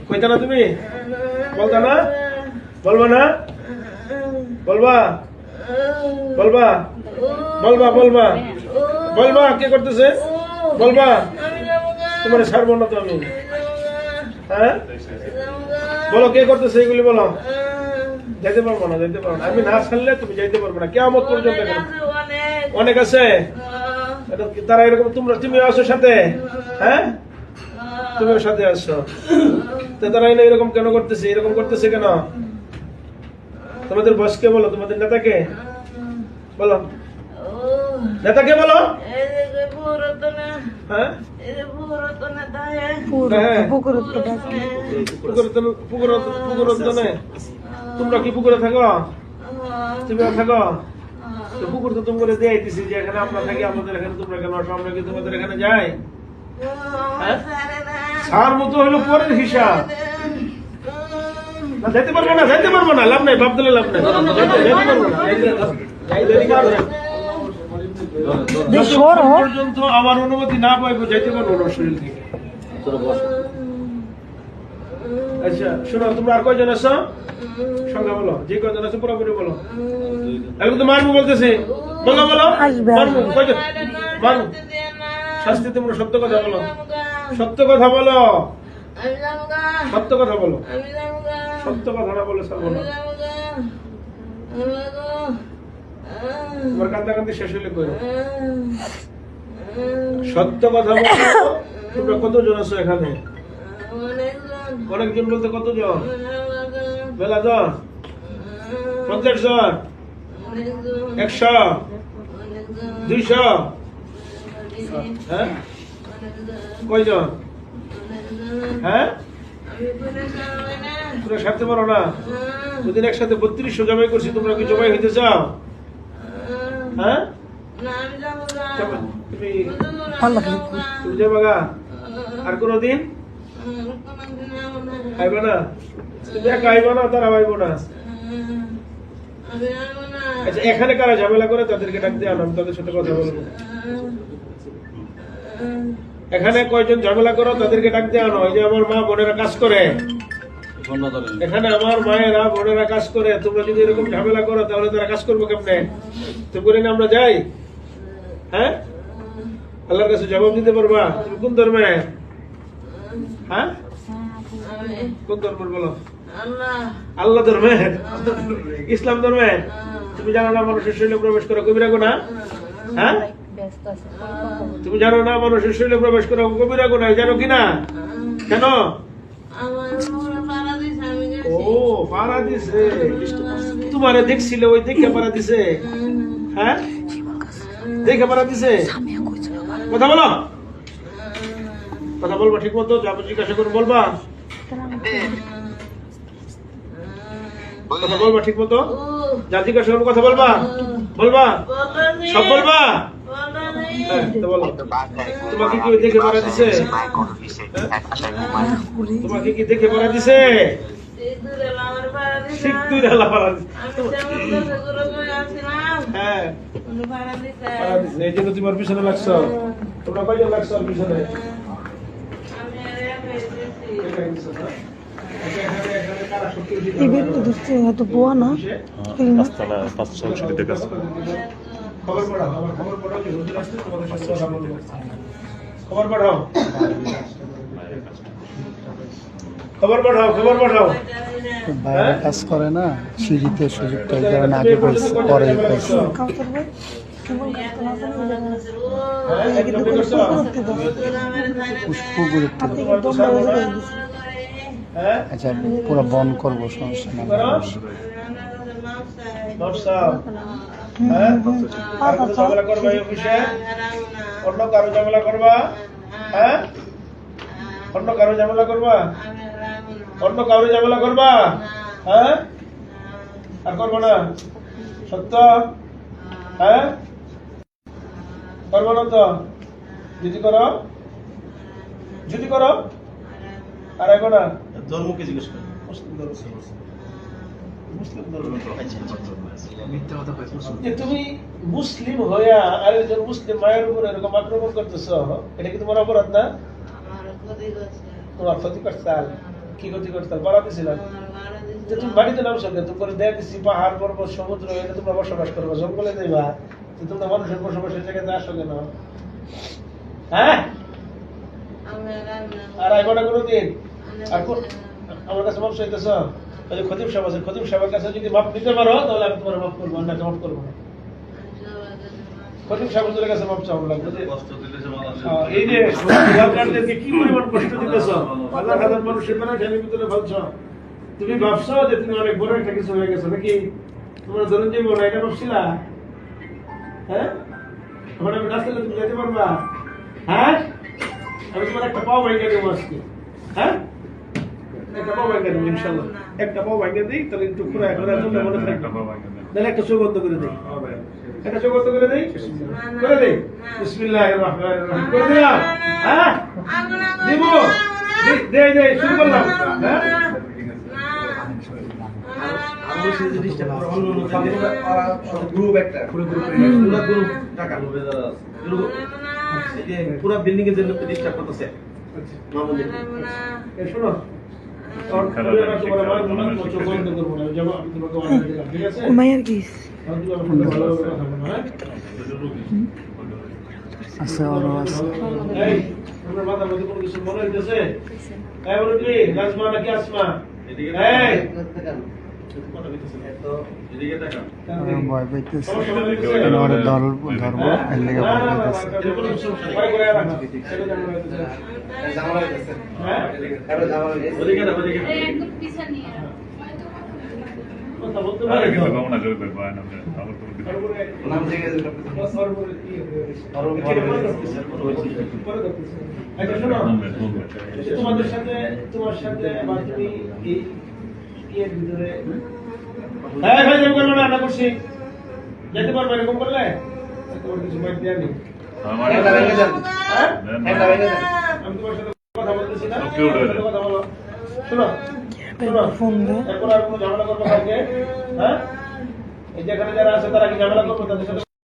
কইতা না তুমি বলতা না বলবা না বলবা বলবা বলবা বলবা বলবা কে করতেছে বলবা তোমার ছাড়বো না তো আমি হ্যাঁ বলো কে করতেছে এগুলি বলো যাইতে পারবো না যাইতে পারবো না আমি না ছাড়লে তুমি যাইতে পারবো না কিয়ামত পর্যন্ত অনেক আছে তারা এরকম তুমি আসো সাথে হ্যাঁ তুমিও সাথে আসছো তো তারা এরকম কেন করতেছে এরকম করতেছে কেন তোমাদের বসকে বলো তোমাদের নেতাকে বলো নেতাকে বলো হ্যাঁ তোমরা কি পুকুরে থাকো তুমিও থাকো পুকুর তো তুমি করে দিয়ে আইতেছি যে এখানে আমরা থাকি আমাদের এখানে তোমরা কেন আসো আমরা কি তোমাদের এখানে যাই সার মতো হইলো পরের হিসাব না যাইতে পারবো না লাভ নাই বাপ দিলে লাভ নাই পর্যন্ত আমার অনুমতি না পাইবো যাইতে পারবো না শরীর থেকে আচ্ছা শোনো তোমরা আর কয়জন আছো সংখ্যা বলো যে কয়জন আছো পুরোপুরি বলো এখন তো মারবো বলতেছে বলো বলো মারবো কয়জন মারবো শাস্তি তোমরা সত্য কথা বলো সত্য কথা বলো সত্য কথা বলো সত্য কথা না বলে সব বলো তোমার কান্দাকান্দি শেষ হলে কই সত্য কথা বলো তোমরা কতজন আছো এখানে অনেকজন বলতে কতজন বেলা জন 50 জন 100 200 হ্যাঁ কয়জন হ্যাঁ তোমরা সারতে পারো না ওদিন একসাথে 3200 জমাই করছি তোমরা কি জমাই হইতে চাও হ্যাঁ তুমি যাবা গা আর কোনদিন আইবা না তুমি একা আইবা না তারা আইবো না আচ্ছা এখানে কারা ঝামেলা করে তাদেরকে ডাক দিয়ে আমি তাদের সাথে কথা বলবো এখানে কয়জন ঝামেলা করো তাদেরকে ডাক দিয়ে আনো এই যে আমার মা বোনেরা কাজ করে এখানে আমার মায়েরা বোনেরা কাজ করে তোমরা যদি এরকম ঝামেলা করো তাহলে তারা কাজ করবো কেমনে তো করে না আমরা যাই হ্যাঁ আল্লাহর কাছে জবাব দিতে পারবা তুমি কোন ধর্মে হ্যাঁ কোন ধর্মের বলো আল্লাহ ধর্মে ইসলাম ধর্মে তুমি জানো না মানুষের শরীরে প্রবেশ করা কবিরা গুনাহ হ্যাঁ তুমি জানো না মানুষের শরীরে প্রবেশ করা কবিরা গুনাহ জানো কিনা কেন ও পারা দিছে তোমারে দেখছিলে ওই দেখে পারা দিছে হ্যাঁ দেখে পারা দিছে কথা বলো কথা বলবা ঠিক মতো যা জিজ্ঞাসা করে বলবা কথা বলবা ঠিক মতো যা জিজ্ঞাসা করবো কথা বলবা বলবা সব বলবা তোমাকে কি দেখে মারা দিছে তোমাকে কি দেখে মারা দিছে হ্যাঁ এই জন্য তোমার পিছনে লাগছো তোমরা কয়জন লাগছো পিছনে বাইরে কাজ করে না সুযোগতে সুযোগটা আগে বলছে পরে আচ্ছা পুরো বন্ধ করবো সমস্যা না অন্য কারো ঝামেলা করবা হ্যাঁ অন্য কারো ঝামেলা করবা অন্য কারো ঝামেলা করবা হ্যাঁ আর করবো না সত্য হ্যাঁ করবো না তো যদি করো আর এখন না ধর্মকে জিজ্ঞেস করো তুমি মুসলিম হইয়া আরেকজন মুসলিম মায়ের উপর এরকম আক্রমণ করতেছ এটা কি তোমার অপরাধ না তোমার ক্ষতি করতাল কি ক্ষতি করতাল বলা দিছিল যে তুমি বাড়িতে নামছো কেন তুমি করে দেয় দিচ্ছি পাহাড় পর্বত সমুদ্র এটা তোমরা বসবাস করবো জঙ্গলে যাইবা তো তোমরা মানুষের বসবাসের জায়গাতে আসো কেন হ্যাঁ আর আইবাটা কোনো দিন আর আমার কাছে মাপ চাইতেছ ওই যে খতিব সাহেব আছে খতিব সাহেবের কাছে যদি মাপ নিতে পারো তাহলে আমি তোমার মাপ করবো অন্যকে মাপ করবো না খতিব সাহেবের কাছে মাপ চাও লাগবে এই যে ওয়ার্কারদেরকে কি পরিমাণ কষ্ট দিতেছ হাজার হাজার মানুষের মানে ঢেলের ভিতরে ফেলছ তুমি ভাবছো যে তুমি অনেক বড় একটা কিছু হয়ে গেছো নাকি তোমরা ধরুন যে বড় এটা ভাবছিলা হ্যাঁ এখন আমি রাস্তাতে তুমি যেতে পারবা হ্যাঁ আমি তোমার একটা পাও ভাইকে দেবো আজকে হ্যাঁ একটা পাও ভাইকে দেবো ইনশাল্লাহ একটা পাও ভাইকে দিই তাহলে একটু পুরো এখন তোমরা মনে থাকবে তাহলে একটা চোখ বন্ধ করে দিই একটা চোখ বন্ধ করে দিই করে দিই বিসমিল্লাহির রহমানির রহিম করে দিলাম হ্যাঁ দিব দে দে শুরু করলাম হ্যাঁ গ্রুপ একটা পুরো গ্রুপ টাকা পুরো বিল্ডিং এর জন্য ডিস্টার্ব করতেছে মামুনি এ শোনো উমাইয়ার গিস আছে আরো আছে মাথার মধ্যে কোনো কিছু মনে হইতেছে নাজমা নাকি আসমা ভয় পাইতেছে ওরা ধরবো এর লেগে ভয় পাইতেছে তোমার সাথে বা তুমি এর ভিতরে হ্যাঁ ভাই যেমন করবে না আশা করছি যেতে পারবে এরকম করলে তোমার কিছু বাইক দেওয়া নেই আমি তোমার সাথে কথা বলতেছি না কথা বলো শোনো এরপর আর কোনো ঝামেলা করবো কাউকে হ্যাঁ এই যেখানে যারা আছে তারা কি ঝামেলা করবো তাদের সাথে